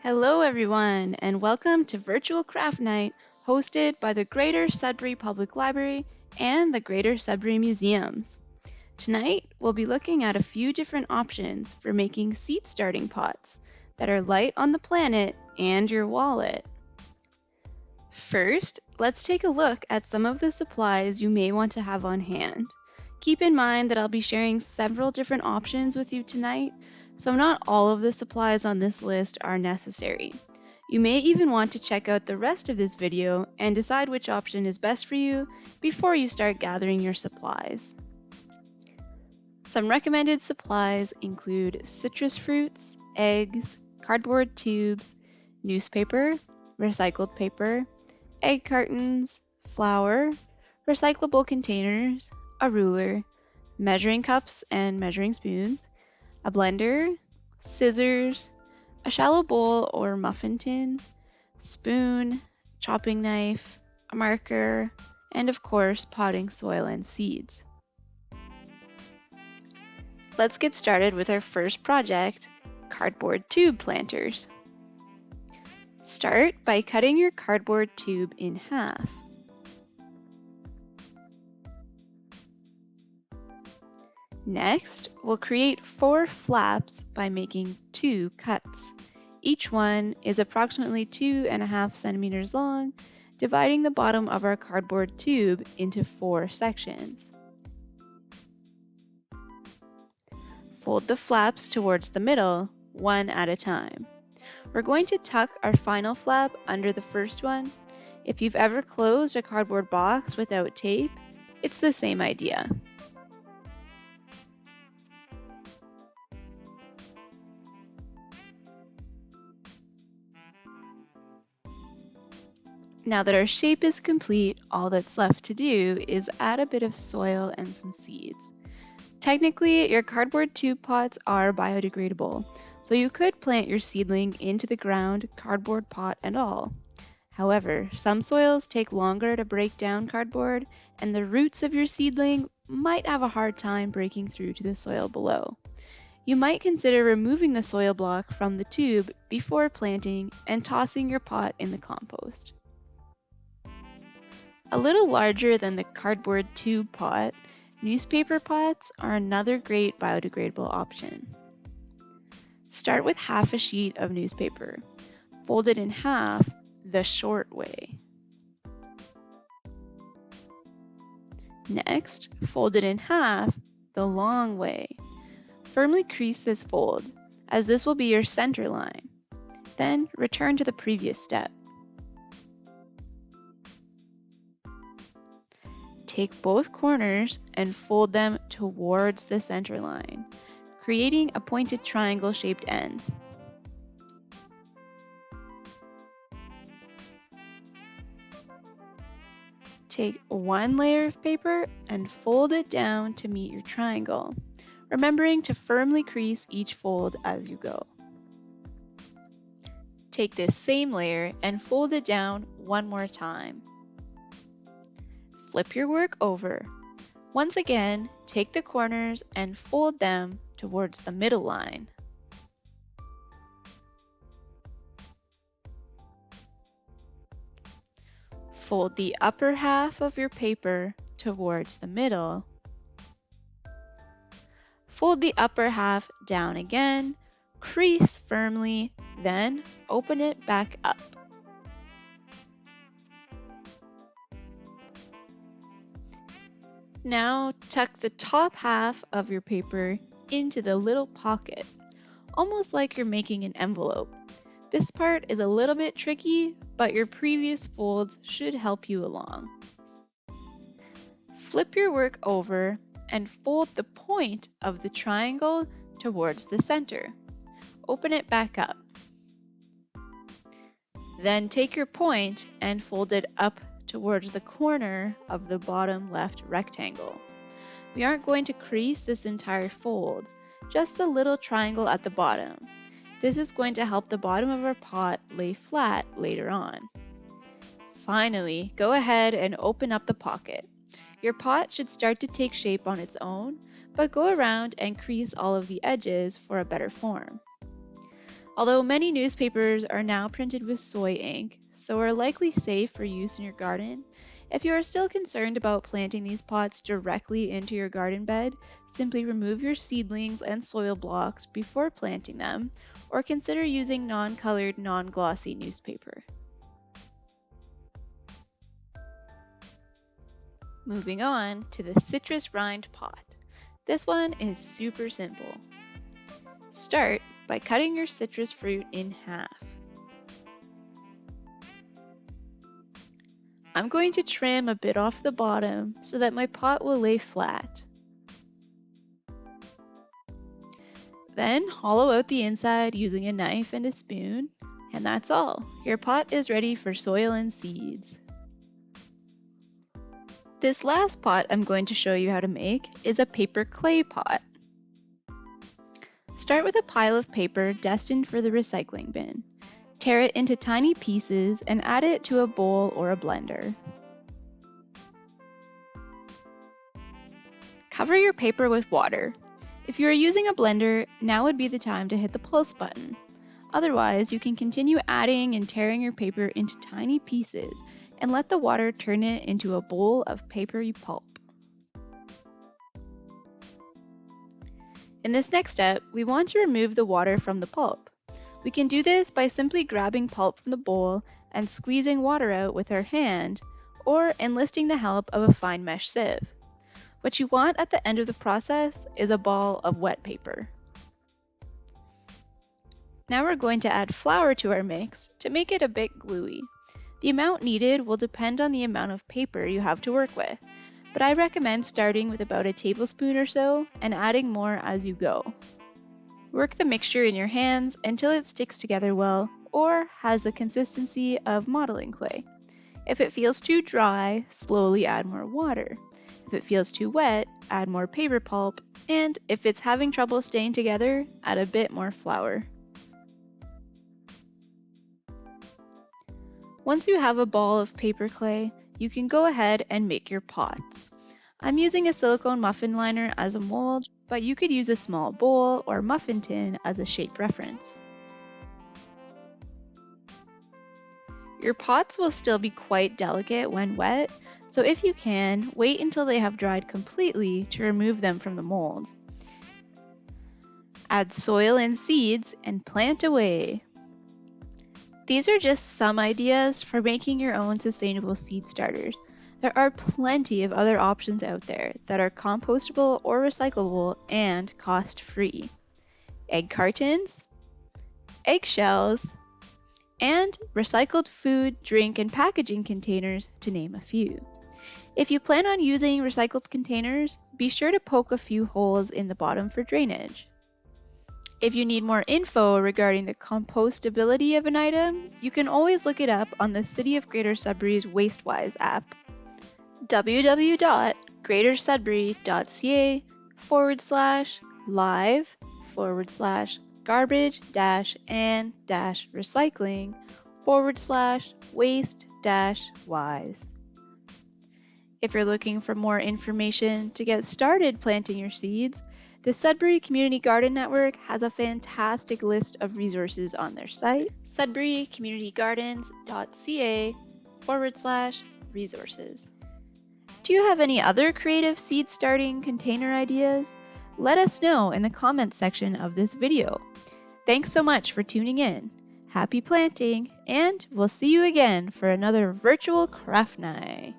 Hello, everyone, and welcome to Virtual Craft Night, hosted by the Greater Sudbury Public Library and the Greater Sudbury Museums. Tonight, we'll be looking at a few different options for making seed starting pots that are light on the planet and your wallet. First, let's take a look at some of the supplies you may want to have on hand. Keep in mind that I'll be sharing several different options with you tonight, so not all of the supplies on this list are necessary. You may even want to check out the rest of this video and decide which option is best for you before you start gathering your supplies. Some recommended supplies include citrus fruits, eggs, cardboard tubes, newspaper, recycled paper, egg cartons, flour, recyclable containers, a ruler, measuring cups and measuring spoons, a blender, scissors, a shallow bowl or muffin tin, spoon, chopping knife, a marker, and of course, potting soil and seeds. Let's get started with our first project, cardboard tube planters. Start by cutting your cardboard tube in half. Next, we'll create 4 flaps by making 2 cuts. Each one is approximately 2.5 centimeters long, dividing the bottom of our cardboard tube into 4 sections. Fold the flaps towards the middle, one at a time. We're going to tuck our final flap under the first one. If you've ever closed a cardboard box without tape, it's the same idea. Now that our shape is complete, all that's left to do is add a bit of soil and some seeds. Technically, your cardboard tube pots are biodegradable, so you could plant your seedling into the ground, cardboard pot and all. However, some soils take longer to break down cardboard, and the roots of your seedling might have a hard time breaking through to the soil below. You might consider removing the soil block from the tube before planting and tossing your pot in the compost. A little larger than the cardboard tube pot, newspaper pots are another great biodegradable option. Start with half a sheet of newspaper. Fold it in half the short way. Next, fold it in half the long way. Firmly crease this fold, as this will be your center line. Then return to the previous step. Take both corners and fold them towards the center line, creating a pointed triangle-shaped end. Take one layer of paper and fold it down to meet your triangle, remembering to firmly crease each fold as you go. Take this same layer and fold it down one more time. Flip your work over. Once again, take the corners and fold them towards the middle line. Fold the upper half of your paper towards the middle. Fold the upper half down again, crease firmly, then open it back up. Now tuck the top half of your paper into the little pocket, almost like you're making an envelope. This part is a little bit tricky, but your previous folds should help you along. Flip your work over and fold the point of the triangle towards the center. Open it back up. Then take your point and fold it up towards the corner of the bottom left rectangle. We aren't going to crease this entire fold, just the little triangle at the bottom. This is going to help the bottom of our pot lay flat later on. Finally, go ahead and open up the pocket. Your pot should start to take shape on its own, but go around and crease all of the edges for a better form. Although many newspapers are now printed with soy ink, so are likely safe for use in your garden, if you are still concerned about planting these pots directly into your garden bed, simply remove your seedlings and soil blocks before planting them, or consider using non-colored, non-glossy newspaper. Moving on to the citrus rind pot. This one is super simple. Start by cutting your citrus fruit in half. I'm going to trim a bit off the bottom so that my pot will lay flat. Then hollow out the inside using a knife and a spoon, and that's all. Your pot is ready for soil and seeds. This last pot I'm going to show you how to make is a paper clay pot. Start with a pile of paper destined for the recycling bin. Tear it into tiny pieces and add it to a bowl or a blender. Cover your paper with water. If you are using a blender, now would be the time to hit the pulse button. Otherwise, you can continue adding and tearing your paper into tiny pieces and let the water turn it into a bowl of papery pulp. In this next step, we want to remove the water from the pulp. We can do this by simply grabbing pulp from the bowl and squeezing water out with our hand, or enlisting the help of a fine mesh sieve. What you want at the end of the process is a ball of wet paper. Now we're going to add flour to our mix to make it a bit gluey. The amount needed will depend on the amount of paper you have to work with, but I recommend starting with about a tablespoon or so and adding more as you go. Work the mixture in your hands until it sticks together well or has the consistency of modeling clay. If it feels too dry, slowly add more water. If it feels too wet, add more paper pulp, and if it's having trouble staying together, add a bit more flour. Once you have a ball of paper clay, you can go ahead and make your pots. I'm using a silicone muffin liner as a mold, but you could use a small bowl or muffin tin as a shape reference. Your pots will still be quite delicate when wet, so if you can, wait until they have dried completely to remove them from the mold. Add soil and seeds and plant away. These are just some ideas for making your own sustainable seed starters. There are plenty of other options out there that are compostable or recyclable and cost-free. Egg cartons, eggshells, and recycled food, drink, and packaging containers, to name a few. If you plan on using recycled containers, be sure to poke a few holes in the bottom for drainage. If you need more info regarding the compostability of an item, you can always look it up on the City of Greater Sudbury's WasteWise app. www.greatersudbury.ca/live/garbage-and-recycling/waste-wise. If you're looking for more information to get started planting your seeds, the Sudbury Community Garden Network has a fantastic list of resources on their site, sudburycommunitygardens.ca/resources. Do you have any other creative seed starting container ideas? Let us know in the comments section of this video. Thanks so much for tuning in. Happy planting, and we'll see you again for another virtual craft night.